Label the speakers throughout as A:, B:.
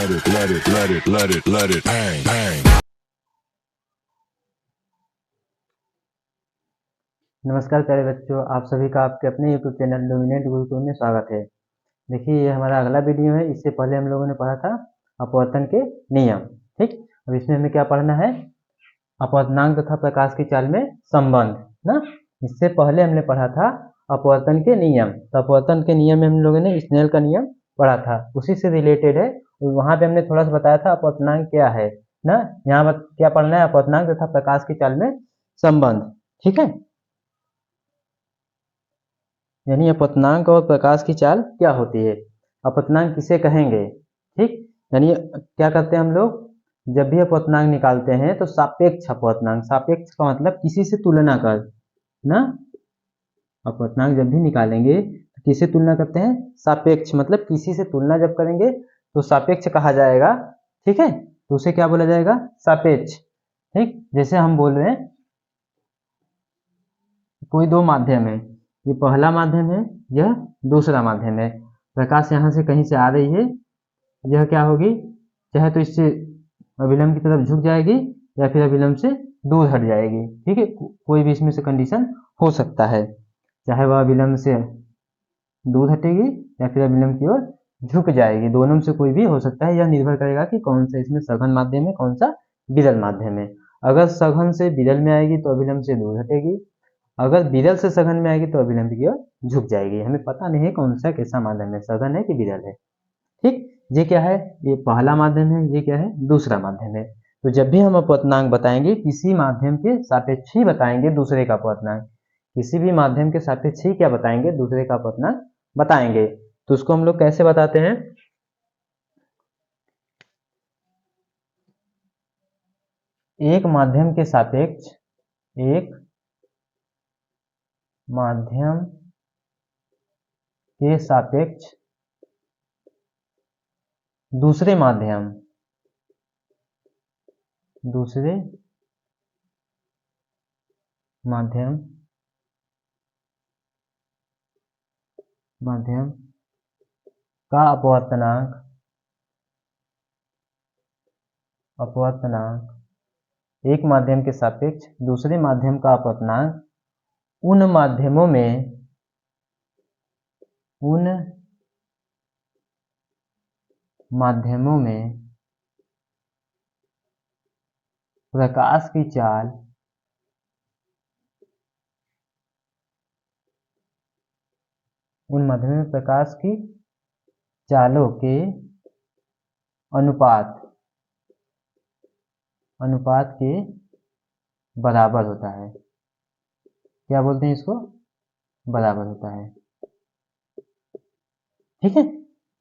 A: let it bang, bang.
B: नमस्कार प्यारे बच्चों, आप सभी का आपके अपने YouTube चैनल डोमिनेट गुरुकुल में स्वागत है। देखिए, ये हमारा अगला वीडियो है। इससे पहले हम लोगों ने पढ़ा था अपवर्तन के नियम। ठीक, अब इसमें हमें क्या पढ़ना है? अपवर्तनांक तथा प्रकाश की चाल में संबंध ना। इससे पहले हमने पढ़ा था अपवर्तन के नियम। तो अपवर्तन के नियम में हम लोगों ने स्नेल का नियम पढ़ा था, उसी से रिलेटेड है। वहां पे हमने थोड़ा सा बताया था अपवर्तनांक क्या है ना। यहाँ क्या पढ़ना है? अपवर्तनांक तथा प्रकाश की चाल में संबंध। ठीक है, यानी अपवर्तनांक और प्रकाश की चाल क्या होती है, अपवर्तनांक किसे कहेंगे। ठीक, यानी क्या करते हैं हम लोग, जब भी अपवर्तनांक निकालते हैं तो सापेक्ष अपवर्तनांक, सापेक्ष का मतलब किसी से तुलना कर ना। अपवर्तनांक जब भी निकालेंगे तो किससे तुलना करते हैं? सापेक्ष, मतलब किसी से तुलना जब करेंगे तो सापेक्ष कहा जाएगा। ठीक है, तो उसे क्या बोला जाएगा? सापेक्ष। ठीक, जैसे हम बोल रहे हैं कोई दो माध्यम है, ये पहला माध्यम है, यह दूसरा माध्यम है। प्रकाश यहाँ से कहीं से आ रही है, यह क्या होगी, चाहे तो इससे अभिलंब की तरफ झुक जाएगी या फिर अभिलंब से दूर हट जाएगी। ठीक है, कोई भी इसमें से कंडीशन हो सकता है, चाहे वह अभिलंब से दूर हटेगी या फिर अभिलंब की ओर झुक जाएगी, दोनों में से कोई भी हो सकता है। यह निर्भर करेगा कि कौन सा इसमें सघन माध्यम है, कौन सा विरल माध्यम है। अगर सघन से विरल में आएगी तो अभिलंब से दूर हटेगी, अगर विरल से सघन में आएगी तो अभिलंब की ओर झुक जाएगी। हमें पता नहीं है कौन सा कैसा माध्यम है, सघन है कि विरल है। ठीक, ये क्या है? ये पहला माध्यम है, ये क्या है? दूसरा माध्यम है। तो जब भी हम अपवर्तनांक बताएंगे किसी माध्यम के सापेक्ष ही बताएंगे दूसरे का अपवर्तनांक, किसी भी माध्यम के सापेक्ष ही क्या बताएंगे? दूसरे का अपवर्तनांक बताएंगे। तो उसको हम लोग कैसे बताते हैं? एक माध्यम के सापेक्ष, एक माध्यम के सापेक्ष दूसरे माध्यम, दूसरे माध्यम माध्यम का अपवर्तनांक, अपवर्तनांक एक माध्यम के सापेक्ष दूसरे माध्यम का अपवर्तनांक उन माध्यमों में, उन माध्यमों में प्रकाश की चाल, उन माध्यमों में प्रकाश की चालों के अनुपात, अनुपात के बराबर होता है। क्या बोलते हैं इसको? बराबर होता है। ठीक है,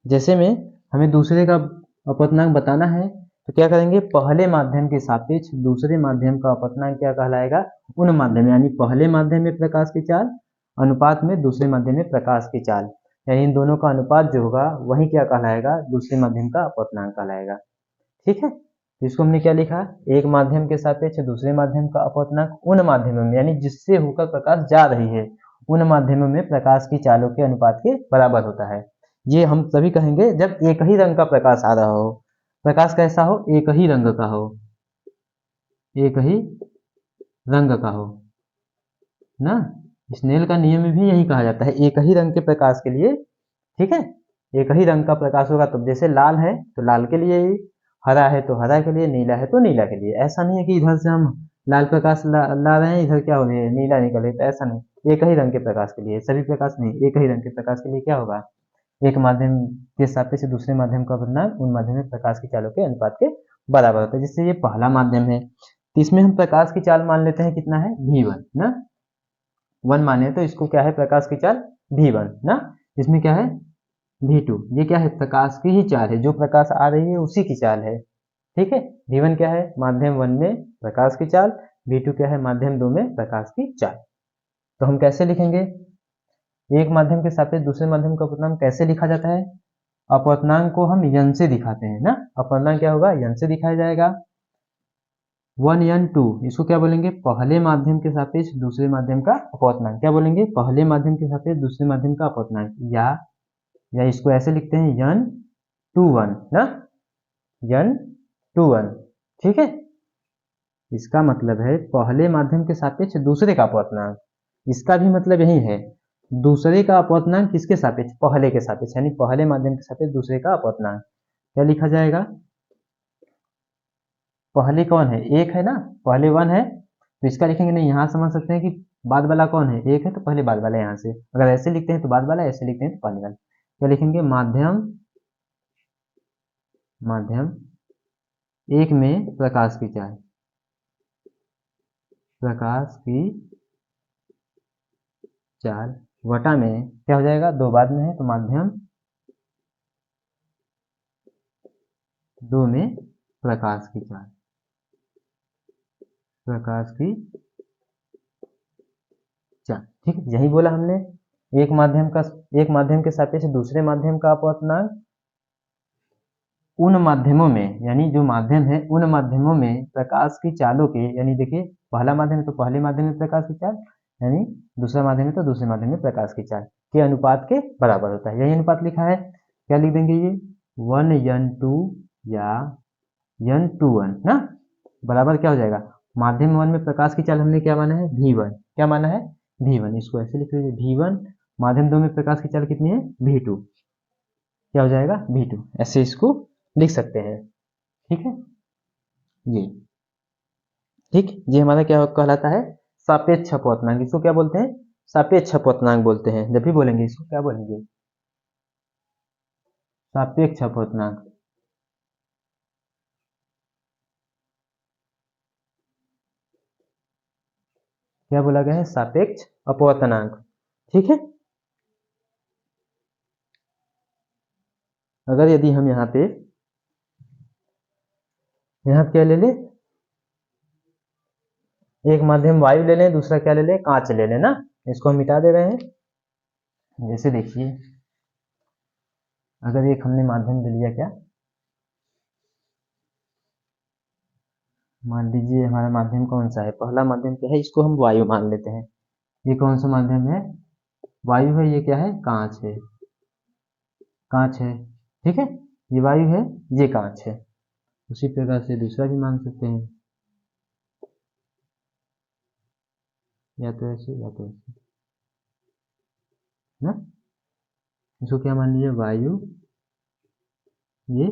B: जैसे में हमें दूसरे का अपवर्तनांक बताना है तो क्या करेंगे? पहले माध्यम के सापेक्ष दूसरे माध्यम का अपवर्तनांक क्या कहलाएगा? उन माध्यम, यानी पहले माध्यम में प्रकाश की चाल अनुपात में दूसरे माध्यम में प्रकाश की चाल, यानी इन दोनों का अनुपात जो होगा वही क्या कहलाएगा? दूसरे माध्यम का अपवर्तनांक कहलाएगा। ठीक है, तो इसको हमने क्या लिखा? एक माध्यम के सापेक्ष दूसरे माध्यम का अपवर्तनांक उन माध्यमों में, यानी जिससे होकर प्रकाश जा रही है, उन माध्यमों में प्रकाश की चालों के अनुपात के बराबर होता है। ये हम तभी कहेंगे जब एक ही रंग का प्रकाश आ रहा हो। प्रकाश कैसा हो? एक ही रंग का हो, एक ही रंग का हो ना। स्नेल का नियम में भी यही कहा जाता है, एक ही रंग के प्रकाश के लिए। ठीक है, एक ही रंग का प्रकाश होगा तो जैसे लाल है तो लाल के लिए ही, हरा है तो हरा के लिए, नीला है तो नीला के लिए। ऐसा नहीं है कि इधर से हम लाल प्रकाश ला रहे हैं, इधर क्या हो रही है, नीला निकल रही है, तो ऐसा नहीं। एक ही रंग के प्रकाश के लिए, सभी प्रकाश नहीं, एक ही रंग के प्रकाश के लिए क्या होगा? एक माध्यम के सापेक्ष दूसरे माध्यम का अपवर्तनांक उन माध्यम में प्रकाश की चालों के अनुपात के बराबर होता है। जिससे ये पहला माध्यम है, तो इसमें हम प्रकाश की चाल मान लेते हैं कितना है? v1 ना, 1 माने तो इसको क्या है? प्रकाश की चाल v1 ना। इसमें क्या है? v2, ये क्या है? प्रकाश की ही चाल है, जो प्रकाश आ रही है उसी की चाल है। ठीक है, v1 क्या है? माध्यम 1 में प्रकाश की चाल, v2 क्या है? माध्यम 2 में प्रकाश की चाल। तो हम कैसे लिखेंगे? एक माध्यम के सापेक्ष दूसरे माध्यम का अपवर्तनांक कैसे लिखा जाता है? अपवर्तनांक को हम यन से दिखाते हैं ना। अपवर्तनांक क्या होगा? यन से दिखाया जाएगा। 1n2, इसको क्या बोलेंगे? पहले माध्यम के सापेक्ष दूसरे माध्यम का अपवर्तनांक। क्या बोलेंगे? पहले माध्यम के सापेक्ष दूसरे माध्यम का अपवर्तनांक, या इसको ऐसे लिखते हैं n21 ना। n2n। ठीक है, इसका मतलब है पहले माध्यम के सापेक्ष दूसरे का अपवर्तनांक। इसका भी मतलब यही है, दूसरे का अपवर्तनांक किसके सापेक्ष, पहले के सापेक्ष, यानी पहले माध्यम के सापेक्ष दूसरे का अपवर्तनांक। क्या लिखा जाएगा, पहले कौन है, एक है ना, पहले 1 है, तो इसका लिखेंगे नहीं, यहाँ समझ सकते हैं कि बाद वाला कौन है, एक है, तो पहले बाद वाला यहाँ से, अगर ऐसे लिखते हैं तो बाद वाला, ऐसे लिखते हैं तो पहले वाला। क्या लिखेंगे, माध्यम एक में प्रकाश की चाल, प्रकाश की चाल वटा में क्या हो जाएगा, दो बाद में है, तो माध्यम 2 में प्रकाश की चाल, प्रकाश की चाल। ठीक है, यही बोला हमने, एक माध्यम के सापेक्ष दूसरे माध्यम का अपवर्तनांक उन माध्यमों में, यानी जो माध्यम है उन माध्यमों में प्रकाश की चालों के, यानी देखिए पहला माध्यम है तो पहले माध्यम में प्रकाश की चाल, यानी दूसरा माध्यम है तो दूसरे माध्यम में प्रकाश की चाल के अनुपात के बराबर होता है। यही अनुपात लिखा है, क्या लिख देंगे, ये 1n2 या n2n ना, बराबर क्या हो जाएगा, माध्यम 1 में प्रकाश की चाल हमने क्या माना है, v1, क्या माना है, v1, इसको ऐसे लिख लीजिए v1, माध्यम 2 में प्रकाश की चाल कितनी है, v2, क्या हो जाएगा, v2, ऐसे इसको लिख सकते हैं। ठीक है, ये ठीक, ये हमारा क्या कहलाता है, सापेक्ष अपवर्तनांक। इसको क्या बोलते हैं, सापेक्ष अपवर्तनांक बोलते हैं। जब भी बोलेंगे इसको क्या बोलेंगे, सापेक्ष अपवर्तनांक। क्या बोला गया है, सापेक्ष अपवर्तनांक। ठीक है, अगर यदि हम यहाँ पे क्या ले ले, एक माध्यम वायु ले लें, दूसरा क्या ले लें, कांच ले लें ना, इसको हम मिटा दे रहे हैं। जैसे देखिए, अगर एक हमने माध्यम ले लिया, क्या मान लीजिए हमारा माध्यम कौन सा है, पहला माध्यम क्या है, इसको हम वायु मान लेते हैं। ये कौन सा माध्यम है, वायु है, ये क्या है, कांच है, कांच है। ठीक है, ये वायु है, ये कांच है। उसी प्रकार से दूसरा भी मान सकते हैं, या तो ऐसे या तो ऐसे ना, इसको क्या मान लीजिए, वायु, ये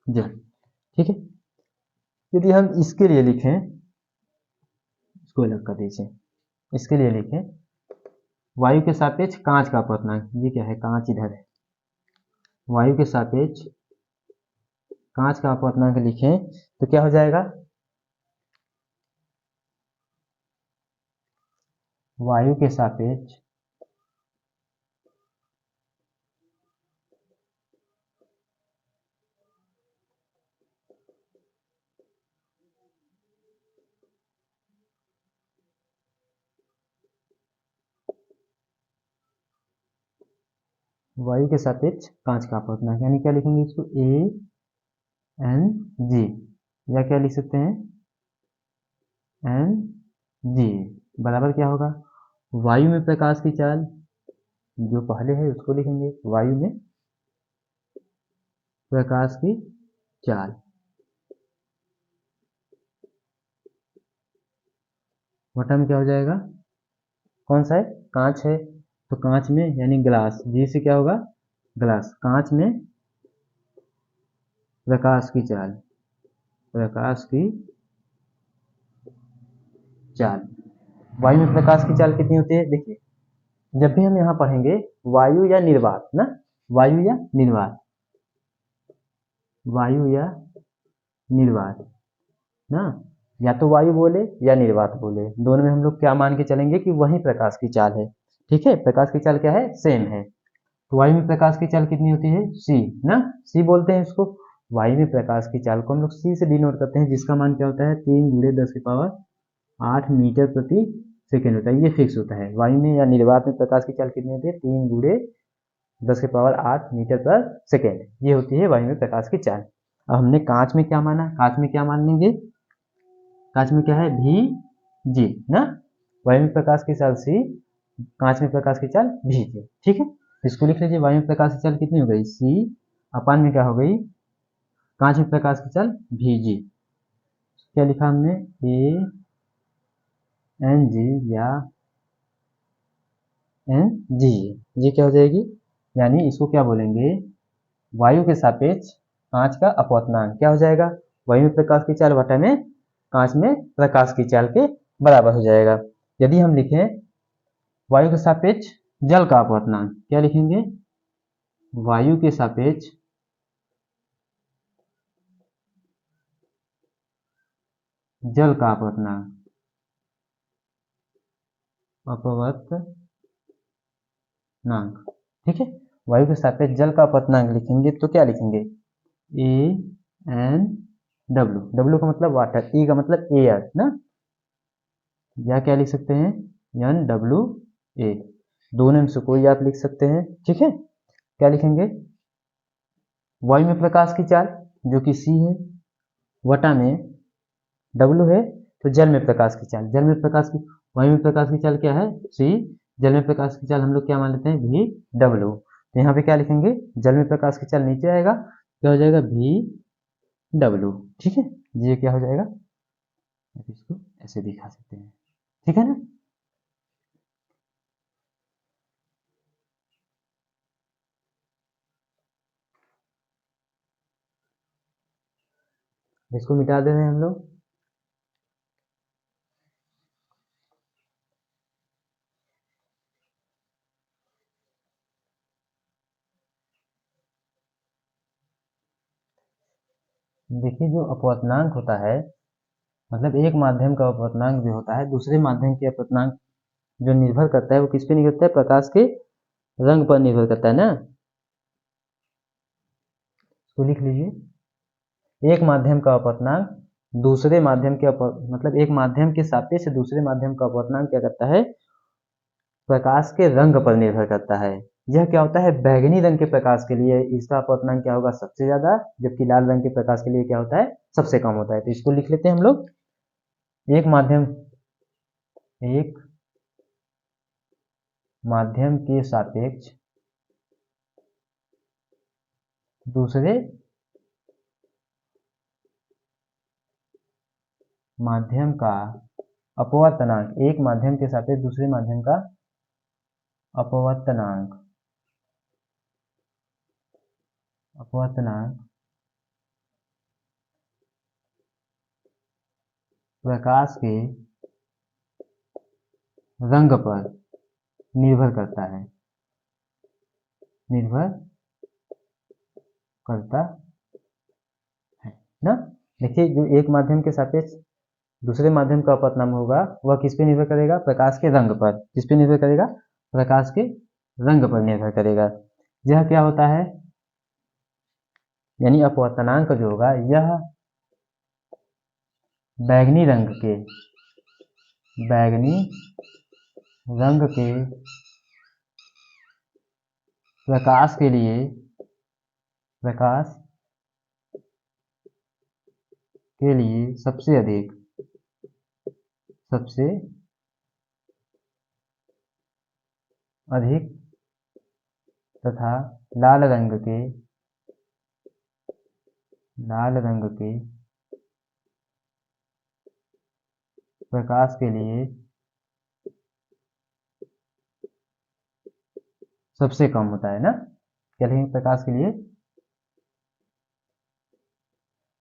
B: जल। ठीक है, यदि हम इसके लिए लिखें, इसको अलग कर दीजिए, इसके लिए लिखें वायु के सापेक्ष कांच का अपवर्तनांक, ये क्या है, कांच इधर है, वायु के सापेक्ष कांच का अपवर्तनांक लिखें तो क्या हो जाएगा, वायु के सापेक्ष वायु के सापेक्ष कांच का अपवर्तनांक, यानी क्या लिखेंगे इसको, AnG, या क्या लिख सकते हैं, Ng, बराबर क्या होगा, वायु में प्रकाश की चाल जो पहले है उसको लिखेंगे, वायु में प्रकाश की चाल वटा में क्या हो जाएगा, कौन सा है, कांच है, तो कांच में यानी ग्लास, जी से क्या होगा, ग्लास, कांच में प्रकाश की चाल, प्रकाश की चाल, वायु में प्रकाश की चाल कितनी होती है, देखिए जब भी हम यहाँ पढ़ेंगे वायु या निर्वात ना, वायु या निर्वात, वायु या निर्वात ना, या तो वायु बोले या निर्वात बोले, दोनों में हम लोग क्या मान के चलेंगे कि वही प्रकाश की चाल है। ठीक है, प्रकाश की चाल क्या है, सेम है। तो वायु में प्रकाश की चाल कितनी होती है, c ना, c बोलते हैं इसको, वायु में प्रकाश की चाल को हम लोग c से डिनोट करते हैं, जिसका मान क्या होता है, 3 × 10⁸ मीटर प्रति सेकेंड होता है, ये फिक्स होता है। वायु में या निर्वात में प्रकाश की चाल कितनी होती है, 3 × 10⁸ मीटर पर सेकेंड, ये होती है वायु में प्रकाश की चाल। अब हमने कांच में क्या माना, कांच में क्या मान लेंगे, कांच में क्या है, Vg ना, वायु में प्रकाश की चाल c, कांच में प्रकाश की चाल Vg। ठीक है, इसको लिख लीजिए, वायु में प्रकाश की चाल कितनी हो गई, c, अपान में क्या हो गई, कांच में प्रकाश की चाल Vg। क्या लिखा हमने, Ang या Ng, ये क्या हो जाएगी, यानी इसको क्या बोलेंगे, वायु के सापेक्ष कांच का अपवर्तनांक क्या हो जाएगा, वायु में प्रकाश की चाल बटा में कांच में प्रकाश की चाल के बराबर हो जाएगा। यदि हम लिखें वायु के सापेक्ष जल का अपवर्तनांक, क्या लिखेंगे, वायु के सापेक्ष जल का अपवर्तनांक, ठीक है। वायु के सापेक्ष जल का अपवर्तनांक लिखेंगे तो क्या लिखेंगे, AnW, W का मतलब वाटर, E का मतलब एयर ना, या क्या लिख सकते हैं, NWA, दोनों में से कोई आप लिख सकते हैं, ठीक है। क्या लिखेंगे, वायु में प्रकाश की चाल जो कि C है, वटा में W है, तो जल में प्रकाश की चाल, जल में प्रकाश की, वायु में प्रकाश की चाल क्या है C, जल में प्रकाश की चाल हम लोग क्या मान लेते हैं VW। तो यहाँ पे क्या लिखेंगे, जल में प्रकाश की चाल नीचे आएगा, क्या हो जाएगा VW, ठीक है। ये क्या हो जाएगा, इसको ऐसे दिखा सकते हैं, ठीक है ना। इसको मिटा दे रहे हैं हम लोग। देखिए जो अपवर्तनांक होता है, मतलब एक माध्यम का अपवर्तनांक जो होता है दूसरे माध्यम के अपवर्तनांक जो निर्भर करता है वो किस पे निर्भर करता है, प्रकाश के रंग पर निर्भर करता है ना। इसको लिख लीजिए, एक माध्यम का अपवर्तनांक दूसरे माध्यम के मतलब एक माध्यम के सापेक्ष दूसरे माध्यम का अपवर्तनांक क्या करता है, प्रकाश के रंग पर निर्भर करता है। यह क्या होता है, बैगनी रंग के प्रकाश के लिए इसका अपवर्तनांक क्या होगा, सबसे ज्यादा, जबकि लाल रंग के प्रकाश के लिए क्या होता है, सबसे कम होता है। तो इसको लिख लेते हैं हम लोग, एक माध्यम के सापेक्ष दूसरे माध्यम का अपवर्तनांक, एक माध्यम के सापेक्ष दूसरे माध्यम का अपवर्तनांक प्रकाश के रंग पर निर्भर करता है ना। देखिए जो एक माध्यम के सापेक्ष दूसरे माध्यम का अपवर्तनांक होगा वह किस पे निर्भर करेगा, प्रकाश के रंग पर, किस पे निर्भर करेगा, प्रकाश के रंग पर निर्भर करेगा। यह क्या होता है, यानी अपवर्तनांक जो होगा यह बैगनी रंग के प्रकाश के लिए सबसे अधिक तथा लाल रंग के प्रकाश के लिए सबसे कम होता है ना। क्या लिखेंगे, प्रकाश के लिए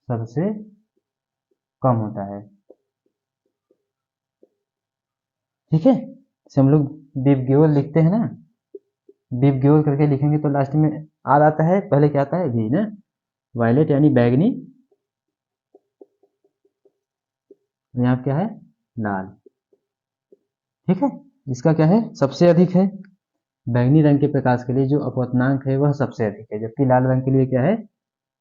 B: सबसे कम होता है, ठीक है। इसे हम लोग विबग्योर लिखते हैं ना, विबग्योर करके लिखेंगे तो लास्ट में आर आता है, पहले क्या आता है वी ना, वायलेट यानी बैगनी, यहाँ क्या है लाल, ठीक है। इसका क्या है, सबसे अधिक है, बैगनी रंग के प्रकाश के लिए जो अपवर्तनांक है वह सबसे अधिक है, जबकि लाल रंग के लिए क्या है,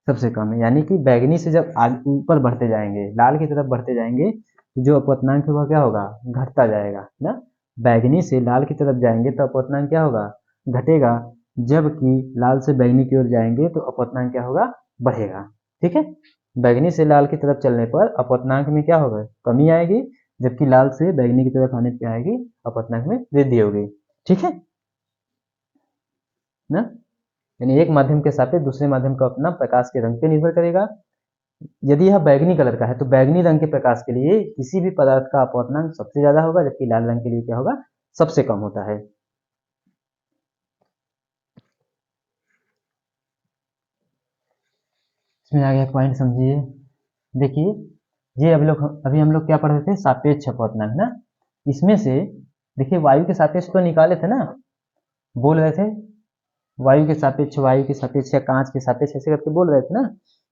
B: सबसे कम है। यानी कि बैगनी से जब आगे ऊपर बढ़ते जाएंगे, लाल की तरफ बढ़ते जाएंगे, तो जो अपवर्तनांक है वह क्या होगा, घटता जाएगा ना। बैगनी से लाल की तरफ जाएंगे तो अपवर्तनांक क्या होगा, घटेगा, जबकि लाल से बैगनी की ओर जाएंगे तो अपवर्तनांक क्या होगा, बढ़ेगा, ठीक है। बैगनी से लाल की तरफ चलने पर अपवर्तनांक में क्या होगा, कमी आएगी, जबकि लाल से बैगनी की तरफ आने पर क्या आएगी, अपवर्तनांक में वृद्धि होगी, ठीक है ना। यानी एक माध्यम के सापेक्ष दूसरे माध्यम का अपना प्रकाश के रंग पे निर्भर करेगा, यदि यह बैगनी कलर का है तो बैगनी रंग के प्रकाश के लिए किसी भी पदार्थ का अपवर्तनांक सबसे ज्यादा होगा, जबकि लाल रंग के लिए क्या होगा, सबसे कम होता है। इसमें आगे एक पॉइंट समझिए। देखिए, ये अभी हम लोग क्या पढ़ रहे थे, सापेक्ष अपवर्तनांक ना। इसमें से देखिए वायु के सापेक्ष तो निकाले थे ना, बोल रहे थे वायु के सापेक्ष या कांच के सापेक्ष ऐसे करके बोल रहे थे ना।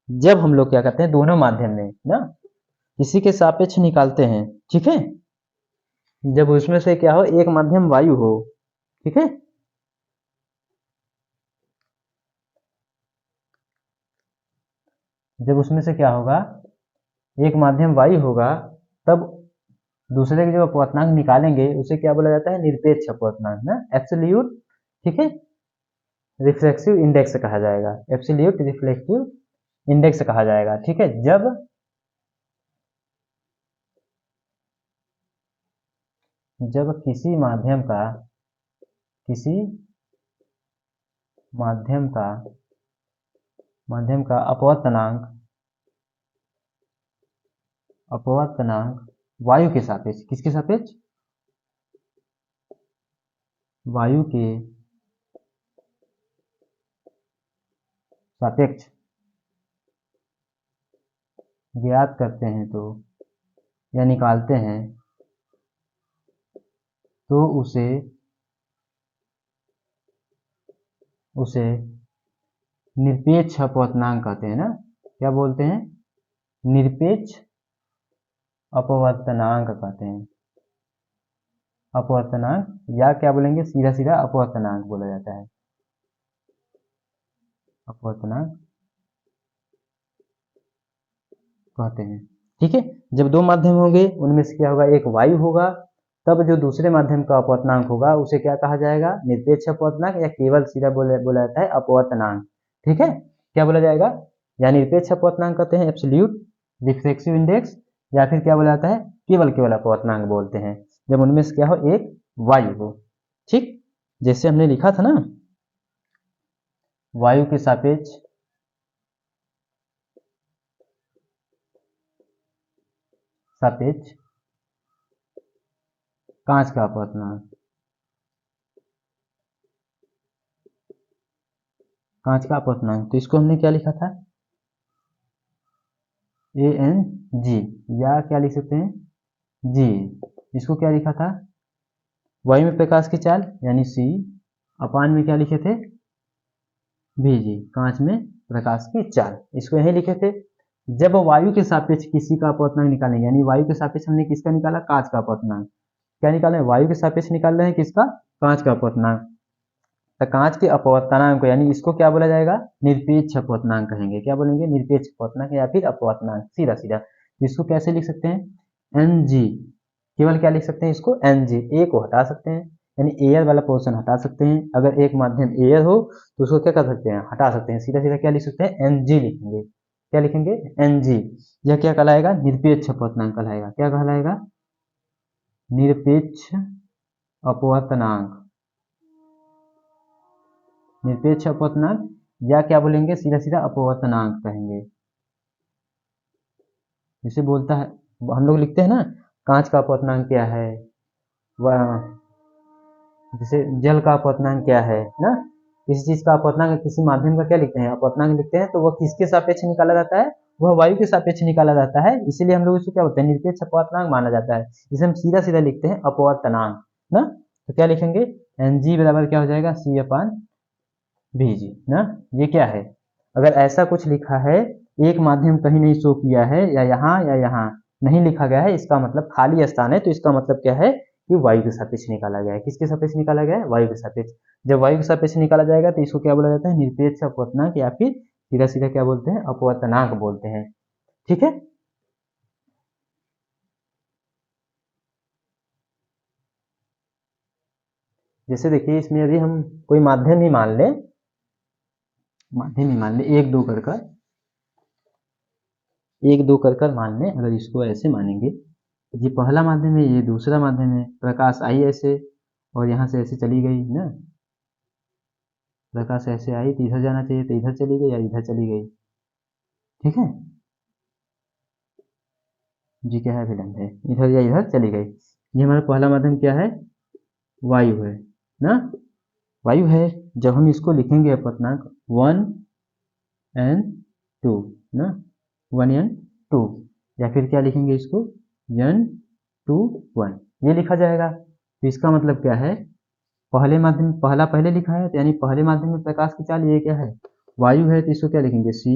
B: जब हम लोग क्या करते हैं, दोनों माध्यम में ना किसी के सापेक्ष निकालते हैं, ठीक है, जब उसमें से क्या हो, एक माध्यम वायु हो, ठीक है, जब उसमें से क्या होगा, एक माध्यम वायु होगा, तब दूसरे के जो अपवर्तनांक निकालेंगे उसे क्या बोला जाता है, निरपेक्ष अपवर्तनांक ना, एब्सोल्यूट, ठीक है, रिफ्लेक्सिव इंडेक्स कहा जाएगा, एब्सोल्यूट रिफ्लेक्टिव इंडेक्स कहा जाएगा, ठीक है। जब किसी माध्यम का अपवर्तनांक वायु के सापेक्ष, किसके सापेक्ष, वायु के सापेक्ष ज्ञात करते हैं तो या निकालते हैं तो उसे निरपेक्ष अपवर्तनांक कहते हैं ना। क्या बोलते हैं, निरपेक्ष अपवर्तनांक कहते हैं। अपवर्तनांक या क्या बोलेंगे, सीधा सीधा अपवर्तनांक बोला जाता है, अपवर्तनांक कहते हैं, ठीक है। जब दो माध्यम होंगे उनमें से क्या होगा, एक वायु होगा, तब जो दूसरे माध्यम का अपवर्तनांक होगा उसे क्या कहा जाएगा, निरपेक्ष अपवर्तनांक, या केवल सीधा बोला जाता है अपवर्तनांक, ठीक है। क्या बोला जाएगा, या निरपेक्ष अपवर्तनांक कहते हैं, एब्सोल्यूट रिफ्लेक्सिव इंडेक्स, या फिर क्या बोला जाता है, केवल अपवर्तनांक बोलते हैं, जब उनमें से क्या हो, एक वायु हो, ठीक। जैसे हमने लिखा था ना, वायु के सापेक्ष कांच का अपवर्तनांक, तो इसको हमने क्या लिखा था, ANG, या क्या लिख सकते हैं, जी। इसको क्या लिखा था, वायु में प्रकाश की चाल यानी C, अपान में क्या लिखे थे, VG, कांच में प्रकाश की चाल, इसको यही लिखे थे। जब वायु के सापेक्ष किसी का अपवर्तनांक निकालेंगे, यानी वायु के सापेक्ष हमने किसका निकाला, कांच का अपवर्तनांक, क्या निकाले, वायु के सापेक्ष निकाल रहे हैं किसका, कांच का अपवर्तनांक, तो कांच के अपवर्तनांक को यानी इसको क्या बोला जाएगा, निरपेक्ष अपवर्तनांक कहेंगे। क्या बोलेंगे, निरपेक्ष अपवर्तनांक या फिर अपवर्तनांक, सीधा सीधा। इसको कैसे लिख सकते हैं, NG, केवल क्या लिख सकते हैं इसको, NG, ए को हटा सकते हैं, यानी एयर वाला पोर्शन हटा सकते हैं। अगर एक माध्यम एयर हो तो उसको क्या कर सकते हैं, हटा सकते हैं, सीधा सीधा क्या लिख सकते हैं, NG लिखेंगे। क्या लिखेंगे, NG। यह क्या कहलाएगा, निरपेक्ष अपवर्तनांक कहलाएगा। क्या कहलाएगा, निरपेक्ष अपवर्तनांक, निरपेक्ष अपवर्तनांक, या क्या बोलेंगे, सीधा सीधा अपवर्तनांक कहेंगे। जैसे बोलता है, हम लोग लिखते हैं ना, कांच का अपवर्तनांक क्या है, वह जैसे जल का अपवर्तनांक क्या है ना, किसी चीज का अपवर्तनांक, किसी माध्यम का क्या लिखते हैं, अपवर्तनांक लिखते हैं, तो वह किसके सापेक्ष निकाला जाता है, वह वायु के सापेक्ष निकाला जाता है, इसीलिए हम लोग इसको क्या बोलते हैं, निरपेक्ष अपवर्तनांक माना जाता है। इसे हम सीधा सीधा लिखते हैं अपवर्तनांक ना। तो क्या लिखेंगे, NG बराबर क्या हो जाएगा, C/VG ना। ये क्या है, अगर ऐसा कुछ लिखा है, एक माध्यम कहीं नहीं शो किया है, या यहाँ नहीं लिखा गया है, इसका मतलब खाली स्थान है, तो इसका मतलब क्या है कि वायु के सापेक्ष निकाला गया है। किसके सापेक्ष निकाला गया है, वायु के सापेक्ष। जब वायु के सापेक्ष निकाला जाएगा तो इसको क्या बोला जाता है, निरपेक्ष अपवर्तनांक, या फिर सीधा सीधा क्या बोलते हैं, अपवर्तनांक बोलते हैं, ठीक है। जैसे देखिए, इसमें यदि हम कोई माध्यम ही मान लें, एक दो कर मान लें, अगर इसको ऐसे मानेंगे, ये पहला माध्यम है, ये दूसरा माध्यम है, प्रकाश आई ऐसे और यहाँ से ऐसे चली गई ना, प्रकाश ऐसे आई तो इधर जाना चाहिए, तो इधर चली गई या इधर चली गई, ठीक है। जी क्या है, अभिलंब है, इधर या इधर चली गई। ये हमारा पहला माध्यम क्या है, वायु है ना, वायु है। जब हम इसको लिखेंगे अपवर्तनांक 1 एन 2 ना, 1 एन 2, या फिर क्या लिखेंगे इसको, एन 2 1, ये लिखा जाएगा। तो इसका मतलब क्या है, पहले माध्यम, पहला पहले लिखा है तो यानी पहले माध्यम में प्रकाश की चाल ये क्या है, वायु है, तो इसको क्या लिखेंगे, सी।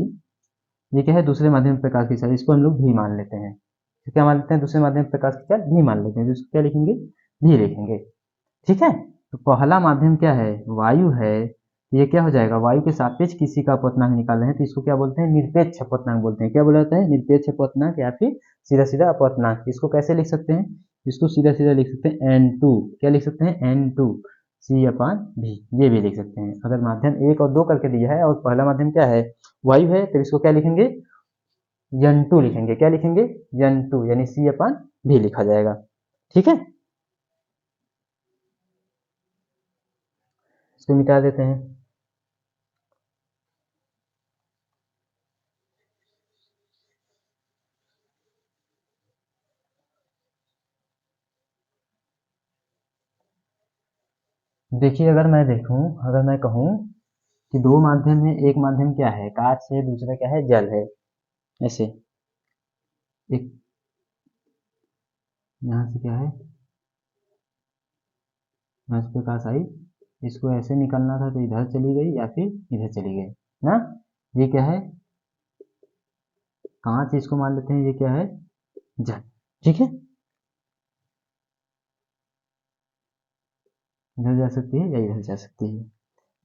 B: ये क्या है, दूसरे माध्यम में प्रकाश की चाल, इसको हम लोग भी मान लेते हैं। तो क्या मान लेते हैं, दूसरे माध्यम में प्रकाश की चाल भी मान लेते हैं, तो इसको क्या लिखेंगे, भी लिखेंगे। ठीक है, तो पहला माध्यम क्या है, वायु है। तो ये क्या हो जाएगा, वायु के सापेक्ष किसी का अपवर्तनांक निकाल रहे हैं, तो इसको क्या बोलते हैं, निरपेक्ष अपवर्तनांक बोलते हैं। क्या बोला जाता है, निरपेक्ष अपवर्तनांक या फिर सीधा सीधा अपवर्तनांक। इसको कैसे लिख सकते हैं, इसको सीधा सीधा लिख सकते हैं n2, क्या लिख सकते हैं, n2 C/V, ये भी लिख सकते हैं। अगर माध्यम 1 और 2 करके दिया है और पहला माध्यम क्या है, वायु है, तो इसको क्या लिखेंगे, n2 लिखेंगे। क्या लिखेंगे, n2 यानी C/V लिखा जाएगा। ठीक है, इसको मिटा देते हैं। देखिए, अगर मैं कहूँ कि दो माध्यम है, एक माध्यम क्या है, कांच है, दूसरा क्या है, जल है। ऐसे एक यहाँ से क्या है, यहाँ से प्रकाश आई, इसको ऐसे निकलना था तो इधर चली गई या फिर इधर चली गई ना। ये क्या है, कांच, इसको मान लेते हैं, ये क्या है, जल। ठीक है, इधर जा सकती है या इधर जा सकती है।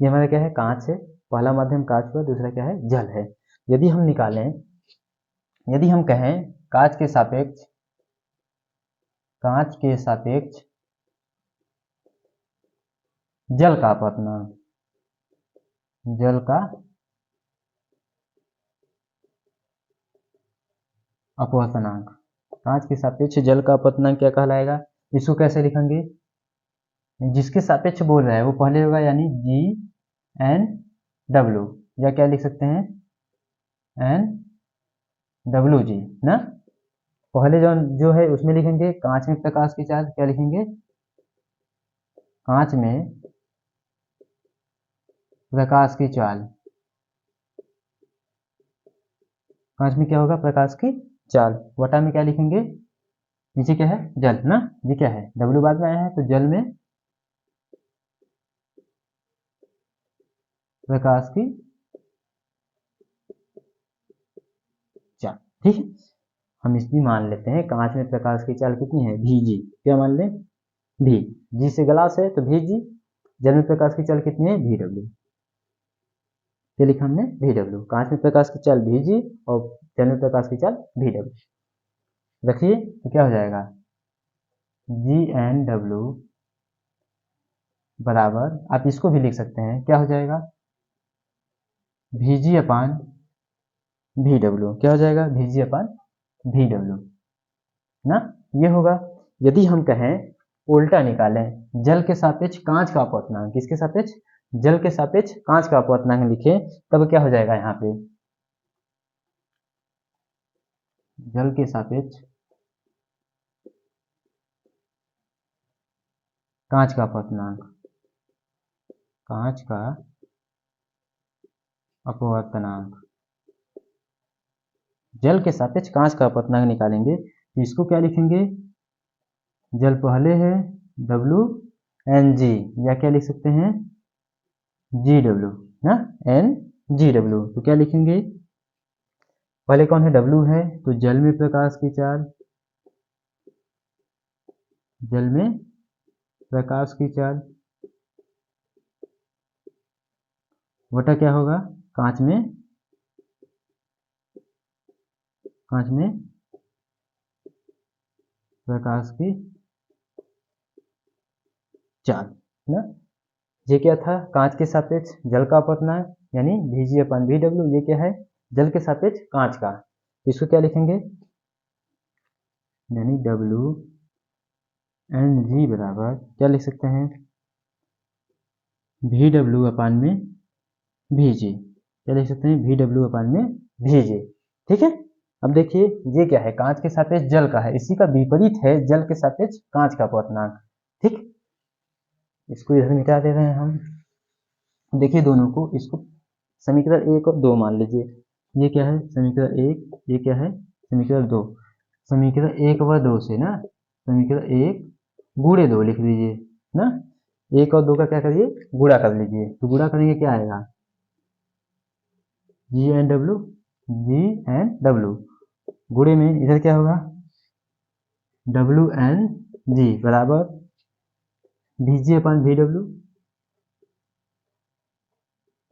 B: ये हमारा क्या है, कांच है, पहला माध्यम कांच हुआ, दूसरा क्या है, जल है। यदि हम निकालें, यदि हम कहें कांच के सापेक्ष जल का अपवर्तनांक, जल का अपवर्तनांक, कांच के सापेक्ष जल का अपवर्तनांक क्या कहलाएगा, इसको कैसे लिखेंगे, जिसके सापेक्ष बोल रहा है वो पहले होगा, यानी G/W, या क्या लिख सकते हैं, NWG ना। पहले जो है उसमें लिखेंगे कांच में प्रकाश की चाल, क्या लिखेंगे, कांच में प्रकाश की चाल, कांच में क्या होगा, प्रकाश की चाल, वटा में क्या लिखेंगे, नीचे क्या है, जल ना। ये क्या है, W बाद में आया है, तो जल में प्रकाश की चाल। ठीक है, हम इसकी मान लेते हैं, कांच में प्रकाश की चाल कितनी है, Vg, क्या मान लें, V, G से ग्लास है तो Vg, जल में प्रकाश की चाल कितनी है, Vw, ये लिखा हमने, Vw, कांच में प्रकाश की चाल Vg और जल में प्रकाश की चाल Vw। रखिए, तो क्या हो जाएगा, G/W बराबर, आप इसको भी लिख सकते हैं, क्या हो जाएगा, Vg/Vw, क्या हो जाएगा, Vg/Vw ना, ये होगा। यदि हम कहें उल्टा निकालें, जल के सापेक्ष कांच का अपवर्तनांक, किसके सापेक्ष, जल के सापेक्ष कांच का अपवर्तनांक लिखें, तब क्या हो जाएगा, यहाँ पे जल के सापेक्ष कांच का अपवर्तनांक, कांच का अपवर्तनांक, जल के सापेक्ष कांच का अपवर्तनांक निकालेंगे, तो इसको क्या लिखेंगे, जल पहले है, WNG, या क्या लिख सकते हैं, GW ना, NGW। तो क्या लिखेंगे, पहले कौन है, W है, तो जल में प्रकाश की चाल, जल में प्रकाश की चाल वटा क्या होगा, कांच में प्रकाश की चाल ना। ये क्या था, कांच के सापेक्ष जल का अपवर्तनांक यानी Vg/Vw, ये क्या है, जल के सापेक्ष कांच का, इसको क्या लिखेंगे, यानी WNG बराबर क्या लिख सकते हैं, Vw/Vg, क्या लिख सकते हैं, Vw/Vg। ठीक है, अब देखिए ये क्या है, कांच के सापेक्ष जल का है, इसी का विपरीत है जल के सापेक्ष कांच का अपवर्तनांक। ठीक, इसको इधर मिटा दे रहे हैं हम। देखिए दोनों को, इसको समीकरण 1 और 2 मान लीजिए। ये क्या है, समीकरण 1, ये क्या है, समीकरण 2। समीकरण 1 व 2 से ना, समीकरण 1 गुणे 2 लिख लीजिए ना, 1 और 2 का क्या करिए, गुणा कर लीजिए। तो गुणा करेंगे क्या आएगा, G N W, G N W, गुणे में इधर क्या होगा, डब्ल्यू एन जी बराबर we ji upon V W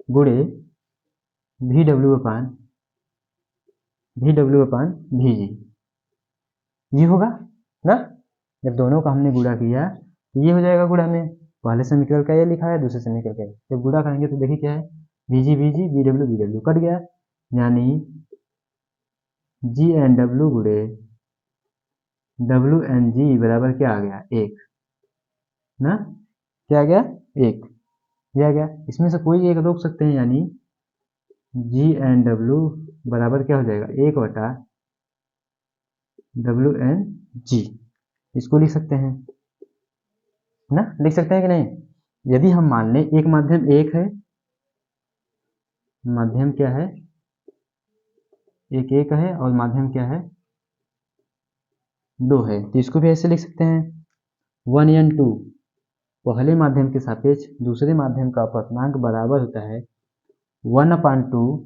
B: गुणे वी डब्ल्यू अपान वी जी, ये होगा ना। जब दोनों का हमने गुणा किया तो ये हो जाएगा गुणा में, पहले समीकरण का ये लिखा है, दूसरे समीकरण का ये। जब गुणा करेंगे तो देखिए क्या है, we ji V W cut गया, यानी जी एन डब्ल्यू गुणे डब्ल्यू एन जी बराबर क्या आ गया, 1 ना, क्या आ गया, 1, ये आ गया। इसमें से कोई एक रोक सकते हैं, यानी जी एन डब्ल्यू बराबर क्या हो जाएगा, 1 बटा डब्ल्यू एन जी, इसको लिख सकते हैं ना, लिख सकते हैं कि नहीं। यदि हम मान लें एक माध्यम 1 है, माध्यम क्या है, एक है, और माध्यम क्या है, 2 है, तो इसको भी ऐसे लिख सकते हैं 1 एन 2, पहले माध्यम के सापेक्ष दूसरे माध्यम का अपवर्तनांक बराबर होता है 1/2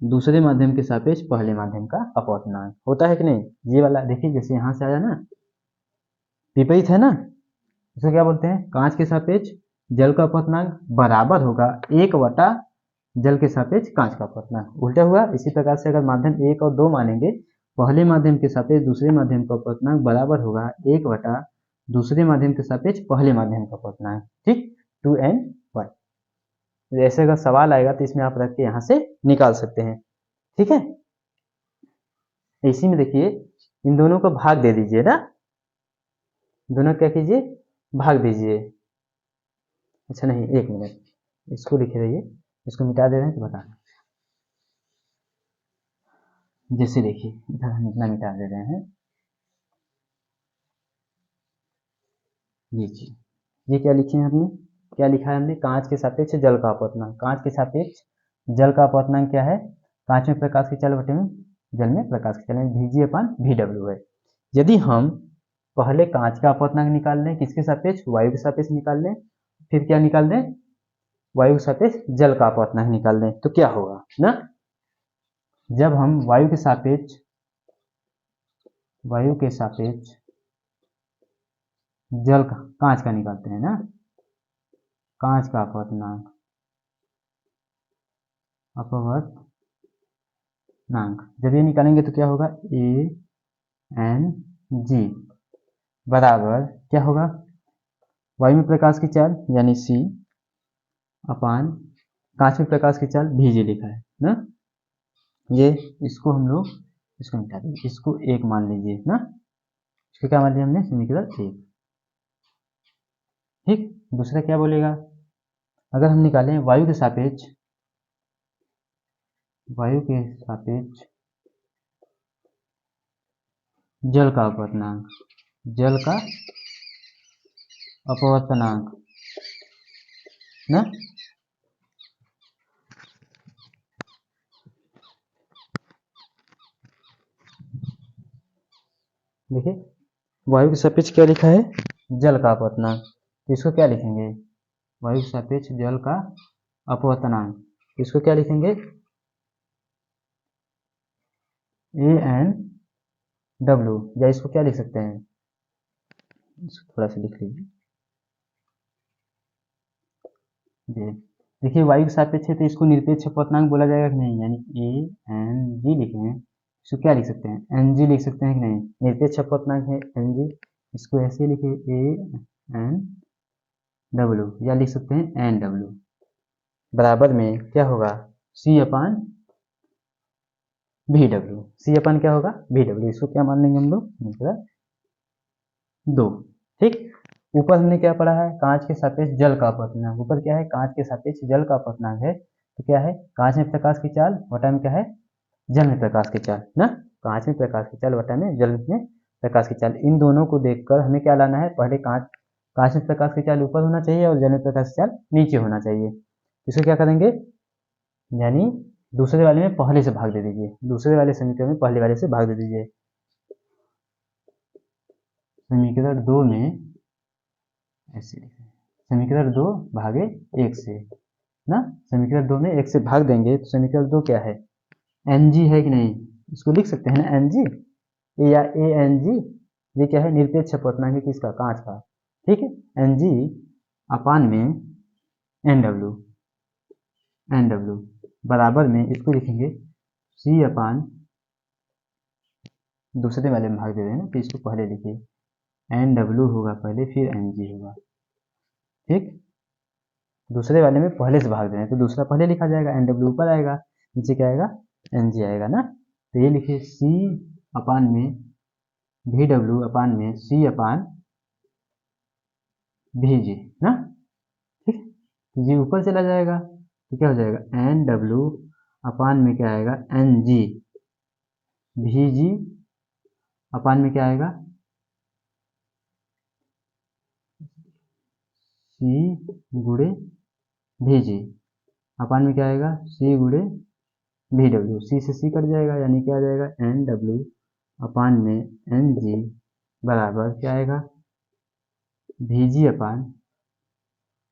B: दूसरे माध्यम के सापेक्ष पहले माध्यम का अपवर्तनांक, होता है कि नहीं। ये वाला देखिए, जैसे यहाँ से आया ना, विपरीत है ना, इसको क्या बोलते हैं, कांच के सापेक्ष जल का अपवर्तनांक बराबर होगा 1 बटा जल के सापेक्ष कांच का अपवर्तनांक, उल्टा हुआ। इसी प्रकार से अगर माध्यम 1 और 2 मानेंगे, पहले माध्यम के सापेक्ष दूसरे माध्यम का अपवर्तनांक बराबर होगा 1 बटा दूसरे माध्यम के सापेक्ष पहले माध्यम का अपवर्तनांक। ठीक, 2n1। ऐसे अगर सवाल आएगा तो इसमें आप रख के यहाँ से निकाल सकते हैं। ठीक है, इसी में देखिए इन दोनों को भाग दे दीजिए ना, दोनों क्या कीजिए, भाग दीजिए। अच्छा नहीं, 1 मिनट, इसको लिखे रहिए, इसको मिटा दे रहे हैं तो बताना। जैसे देखिए इधर हम इतना मिटा दे रहे हैं, ये चीज, ये क्या लिखे हैं हमने, क्या लिखा है हमने, कांच के सापेक्ष जल का अपवर्तनांक। कांच के सापेक्ष जल का अपवर्तनांक क्या है, कांच में प्रकाश की चाल बटे में जल में प्रकाश की चाल, Vg अपन VW है। यदि हम पहले कांच का अपवर्तनांक निकाल लें, किसके सापेक्ष, वायु के सापेक्ष निकाल लें, फिर क्या निकाल दें, वायु के सापेक्ष जल का अपवर्तनांक निकाल दें, तो क्या होगा ना, जब हम वायु के सापेक्ष जल का, कांच का निकालते हैं ना, कांच का अपवर्तनांक जब ये निकालेंगे तो क्या होगा, ANG बराबर क्या होगा, वायु में प्रकाश की चाल यानी C अपान कांच में प्रकाश की चाल Vg लिखा है ना। ये इसको हम लोग, इसको मिटा देंगे, इसको 1 मान लीजिए ना, इसको क्या मान लिया हमने, समीकरण 1। ठीक, दूसरा क्या बोलेगा, अगर हम निकालें वायु के सापेक्ष जल का अपवर्तनांक ना, देखिए वायु के सापेक्ष क्या लिखा है, जल का अपवर्तनांक, तो इसको क्या लिखेंगे, वायु के सापेक्ष जल का अपवर्तनांक, इसको क्या लिखेंगे, ANW, या इसको क्या लिख सकते हैं, इसको थोड़ा सा लिख लीजिए। देखिए वायु के सापेक्ष है तो इसको निरपेक्ष अपवर्तनांक बोला जाएगा कि नहीं, यानी ANG लिखें, इसको क्या लिख सकते हैं, NG लिख सकते हैं कि नहीं, निरपेक्ष अपवर्तनांक है NG, इसको ऐसे लिखे ANW, या लिख सकते हैं NW बराबर में क्या होगा, C अपान VW, C अपान क्या होगा, VW, इसको क्या मान लेंगे हम लोग, मतलब 2। ठीक, ऊपर हमने क्या पढ़ा है, कांच के सापेक्ष जल का अपवर्तनांक, ऊपर क्या है, कांच के सापेक्ष जल का अपवर्तनांक है, तो क्या है, कांच में प्रकाश की चाल बटा में क्या है, जल में प्रकाश की चाल ना, कांच में प्रकाश की चाल वटा में जल में प्रकाश की चाल, इन दोनों को देखकर हमें क्या लाना है, पहले कांच में प्रकाश की चाल ऊपर होना चाहिए और जल में प्रकाश की चाल नीचे होना चाहिए। इसको क्या करेंगे, यानी दूसरे वाले में पहले से भाग दे दीजिए, दूसरे वाले समीकरण में पहले वाले से भाग दे दीजिए। समीकरण 2 में ऐसे समीकरण 2 भागे 1 से ना, समीकरण 2 में 1 से भाग देंगे तो समीकरण 2 क्या है, एन जी है कि नहीं, इसको लिख सकते हैं ना एन जी या ए एन जी, ये क्या है, निरपेक्ष अपवर्तनांक है किसका, कांच का, ठीक है। एन जी अपान में एन डब्ल्यू, एन डब्ल्यू बराबर में इसको लिखेंगे सी अपान, दूसरे वाले में भाग दे रहे हैं ना तो इसको पहले लिखिए, एन डब्ल्यू होगा पहले फिर एन जी होगा, ठीक। दूसरे वाले में पहले से भाग दे रहे हैं तो दूसरा पहले लिखा जाएगा, एन डब्ल्यू ऊपर आएगा, नीचे क्या आएगा, एन जी आएगा ना। तो ये लिखिए सी अपान में वी डब्ल्यू अपान में सी अपान वी जी ना, ठीक। जी ऊपर चला जाएगा तो क्या हो जाएगा, एन डब्ल्यू अपान में क्या आएगा, एन जी, वी जी अपान में क्या आएगा, सी गुड़े वी जी अपान में क्या आएगा, सी गुड़े वी डब्ल्यू, सी से सी कट जाएगा यानी क्या आ जाएगा, एन डब्ल्यू अपान में एन जी बराबर क्या आएगा, we ji upon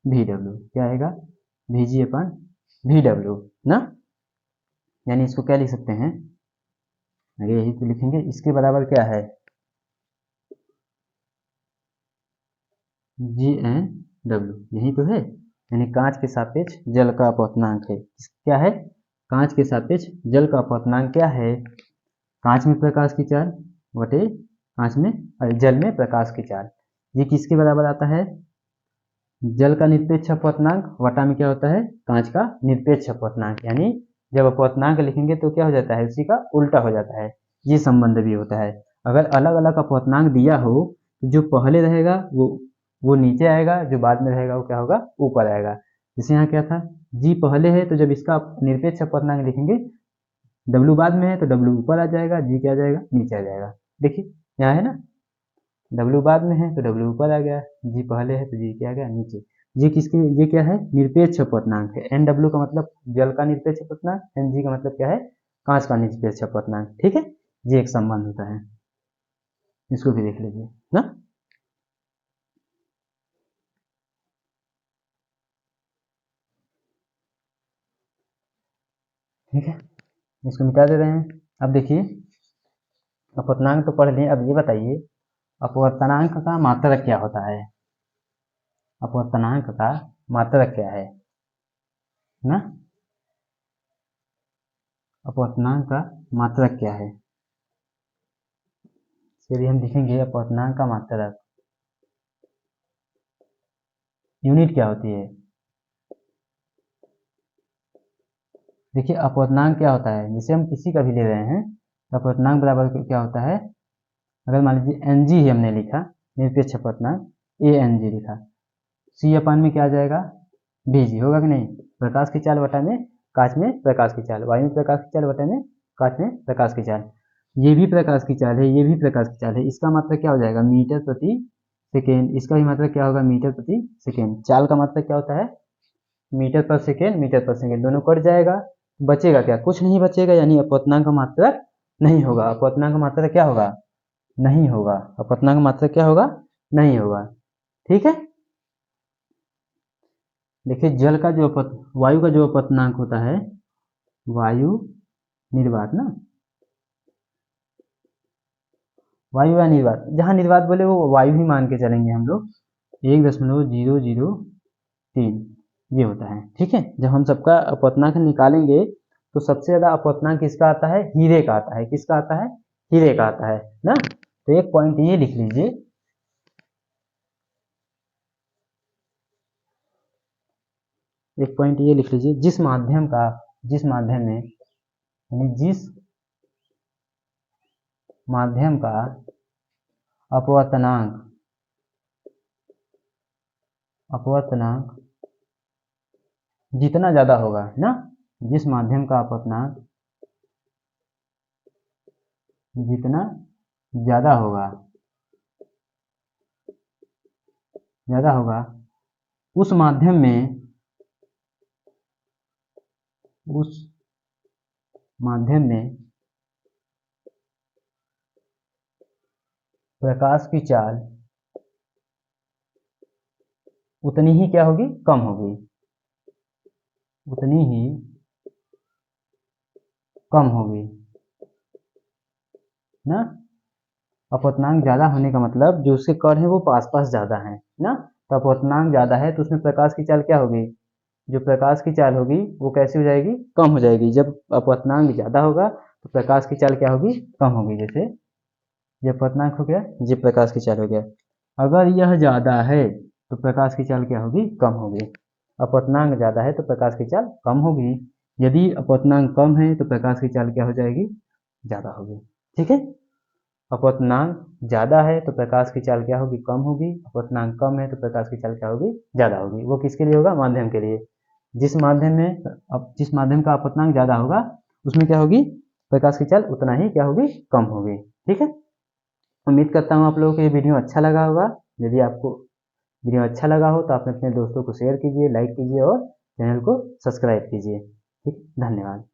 B: V W, क्या आएगा, we ji upon V W ना। यानी इसको क्या लिख सकते हैं, आगे यही तो लिखेंगे, इसके बराबर क्या है, जी एन डब्ल्यू, यही तो है, यानी कांच के सापेक्ष जल का अपवर्तनांक है, क्या है, कांच के सापेक्ष जल का अपवर्तनांक क्या है, कांच में प्रकाश की चाल वटे कांच में जल में प्रकाश की चाल, ये किसके बराबर आता है, जल का निरपेक्ष अपवर्तनांक वटा में क्या होता है, कांच का निरपेक्ष अपवर्तनांक, यानी जब अपवर्तनांक लिखेंगे तो क्या हो जाता है, उसी का उल्टा हो जाता है, ये संबंध भी होता है। अगर अलग अलग अपवर्तनांक दिया हो तो जो पहले रहेगा वो नीचे आएगा, जो बाद में रहेगा वो क्या होगा, ऊपर आएगा। जैसे यहाँ क्या था, जी पहले है तो जब इसका निरपेक्ष अपवर्तनांक लिखेंगे, डब्ल्यू बाद में है तो डब्ल्यू ऊपर आ जाएगा, जी क्या आ जाएगा, नीचे आ जाएगा। देखिए यहाँ है ना, डब्ल्यू बाद में है तो डब्ल्यू ऊपर आ गया, जी पहले है तो जी क्या आ गया, नीचे। ये क्या है, निरपेक्ष अपवर्तनांक है, एन डब्ल्यू का मतलब जल का निरपेक्ष अपवर्तनांक, एन जी का मतलब क्या है, कांच का निरपेक्ष अपवर्तनांक, ठीक है। ये एक संबंध होता है, इसको भी देख लीजिए ना। ठीक है, इसको मिटा दे रहे हैं। अब देखिए अपवर्तनांक तो पढ़ लिए, अब ये बताइए अपवर्तनांक का मात्रक क्या होता है, अपवर्तनांक का मात्रक क्या है ना, अपवर्तनांक का मात्रक क्या है, चलिए हम लिखेंगे अपवर्तनांक का मात्रक, यूनिट क्या होती है। देखिए अपवर्तनांक क्या होता है, जिसे हम किसी का भी ले रहे हैं तो अपवर्तनांक बराबर क्या होता है, अगर मान लीजिए एन जी ही हमने लिखा, निरपेक्ष अपवर्तनांक ए एन जी लिखा, सी अपान में क्या आ जाएगा, बी जी होगा कि नहीं, प्रकाश की चाल वटा में कांच में प्रकाश की चाल, वायु में प्रकाश की चाल वटा में कांच में प्रकाश की चाल, ये भी प्रकाश की चाल है, ये भी प्रकाश की चाल है, इसका मात्रक क्या हो जाएगा, मीटर प्रति सेकेंड, इसका भी मात्रक क्या होगा, मीटर प्रति सेकेंड। चाल का मात्रक क्या होता है, मीटर पर सेकेंड, मीटर पर सेकेंड, दोनों कट जाएगा, बचेगा क्या, कुछ नहीं बचेगा, यानी अपवर्तनांक का मात्रक नहीं होगा, अपवर्तनांक का मात्रक क्या होगा, नहीं होगा, अपवर्तनांक का मात्रक क्या होगा, नहीं होगा, ठीक है। देखिए जल का जो वायु का जो अपवर्तनांक होता है, वायु निर्वात ना, वायु या निर्वात, जहां निर्वात बोले वो वायु ही मान के चलेंगे हम लोग, 1.003 ये होता है, ठीक है। जब हम सबका अपवर्तनांक निकालेंगे तो सबसे ज्यादा अपवर्तनांक किसका आता है, हीरे का आता है, किसका आता है, हीरे का आता है ना। तो एक पॉइंट ये लिख लीजिए, एक पॉइंट ये लिख लीजिए, जिस माध्यम में यानी जिस माध्यम का अपवर्तनांक जितना ज्यादा होगा ना, जिस माध्यम का अपवर्तनांक जितना ज़्यादा होगा उस माध्यम में प्रकाश की चाल उतनी ही क्या होगी, कम होगी, उतनी ही कम होगी ना। अपवर्तनांक ज़्यादा होने का मतलब जो उसके कण है वो पास पास ज़्यादा है ना, तो अपवर्तनांक ज़्यादा है तो उसमें प्रकाश की चाल क्या होगी, जो प्रकाश की चाल होगी वो कैसी हो जाएगी, कम हो जाएगी। जब अपवर्तनांक ज़्यादा होगा तो प्रकाश की चाल क्या होगी, कम होगी। जैसे ये अपवर्तनांक हो गया, ये प्रकाश की चाल हो गया। अगर यह ज़्यादा है तो प्रकाश की चाल क्या होगी, कम होगी। अपवर्तनांक ज़्यादा है तो प्रकाश की चाल कम होगी, यदि अपवर्तनांक कम है तो प्रकाश की चाल क्या हो जाएगी, ज़्यादा होगी। ठीक है, अपवर्तनांक ज़्यादा है तो प्रकाश की चाल क्या होगी, कम होगी। अपवर्तनांक कम है तो प्रकाश की चाल क्या होगी, ज़्यादा होगी। वो किसके लिए होगा, माध्यम के लिए। जिस माध्यम का अपवर्तनांक ज़्यादा होगा उसमें क्या होगी, प्रकाश की चाल उतना ही क्या होगी, कम होगी। ठीक है, उम्मीद करता हूँ आप लोगों को ये वीडियो अच्छा लगा होगा। यदि आपको वीडियो अच्छा लगा हो तो आप अपने दोस्तों को शेयर कीजिए, लाइक कीजिए और चैनल को सब्सक्राइब कीजिए। ठीक, धन्यवाद।